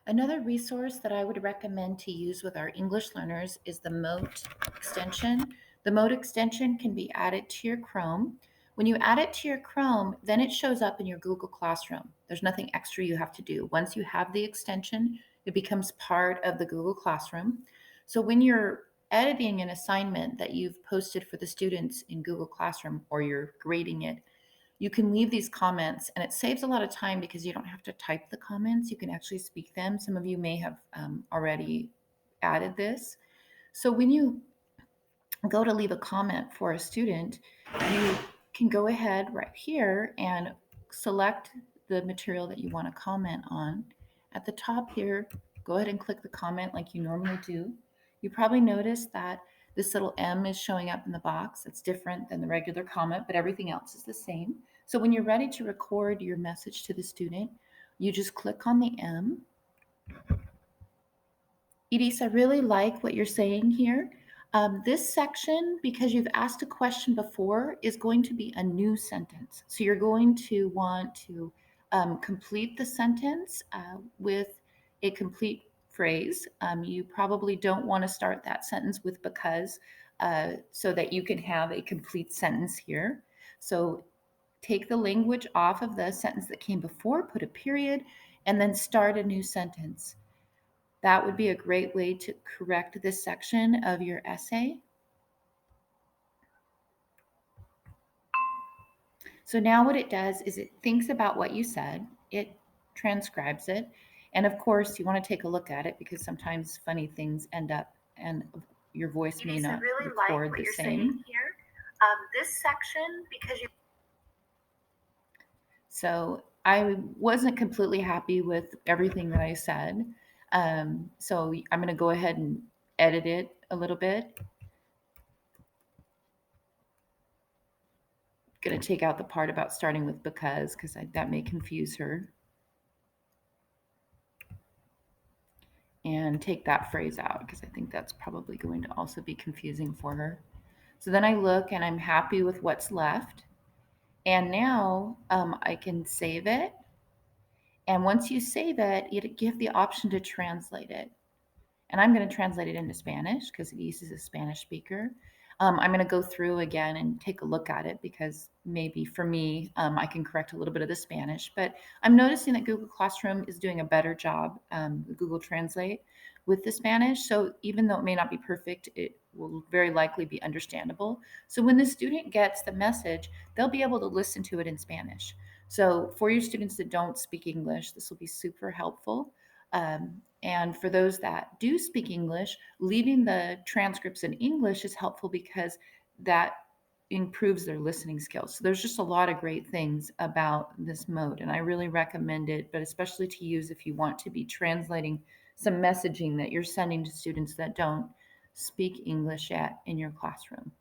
Another resource that I would recommend to use with our English learners is the Mote extension. The Mote extension can be added to your Chrome. When you add it to your Chrome, then it shows up in your Google Classroom. There's nothing extra you have to do. Once you have the extension, it becomes part of the Google Classroom. So when you're editing an assignment that you've posted for the students in Google Classroom or you're grading it, you can leave these comments and it saves a lot of time because you don't have to type the comments. You can actually speak them. Some of you may have already added this. So when you go to leave a comment for a student, you can go ahead right here and select the material that you want to comment on. At the top here, go ahead and click the comment like you normally do. You probably noticed that this little M is showing up in the box. It's different than the regular comment, but everything else is the same. So when you're ready to record your message to the student, you just click on the M. Edith, I really like what you're saying here. This section, because you've asked a question before, is going to be a new sentence. So you're going to want to complete the sentence with a complete phrase. You probably don't want to start that sentence with because, so that you can have a complete sentence here. So take the language off of the sentence that came before, put a period, and then start a new sentence. That would be a great way to correct this section of your essay. So now what it does is it thinks about what you said, it transcribes it, and of course you want to take a look at it because sometimes funny things end up and your voice may not record the same. Here. This section, because you So I wasn't completely happy with everything that I said. So I'm going to go ahead and edit it a little bit. Going to take out the part about starting with because that may confuse her. And take that phrase out because I think that's probably going to also be confusing for her. So then I look and I'm happy with what's left. And now I can save it. And once you save it, you give the option to translate it. And I'm going to translate it into Spanish because Elise is a Spanish speaker. I'm going to go through again and take a look at it because maybe for me, I can correct a little bit of the Spanish. But I'm noticing that Google Classroom is doing a better job, Google Translate, with the Spanish. So even though it may not be perfect, it will very likely be understandable. So when the student gets the message, they'll be able to listen to it in Spanish. So for your students that don't speak English, this will be super helpful. And for those that do speak English, leaving the transcripts in English is helpful because that improves their listening skills. So there's just a lot of great things about this mode, and I really recommend it, but especially to use if you want to be translating some messaging that you're sending to students that don't speak English yet in your classroom.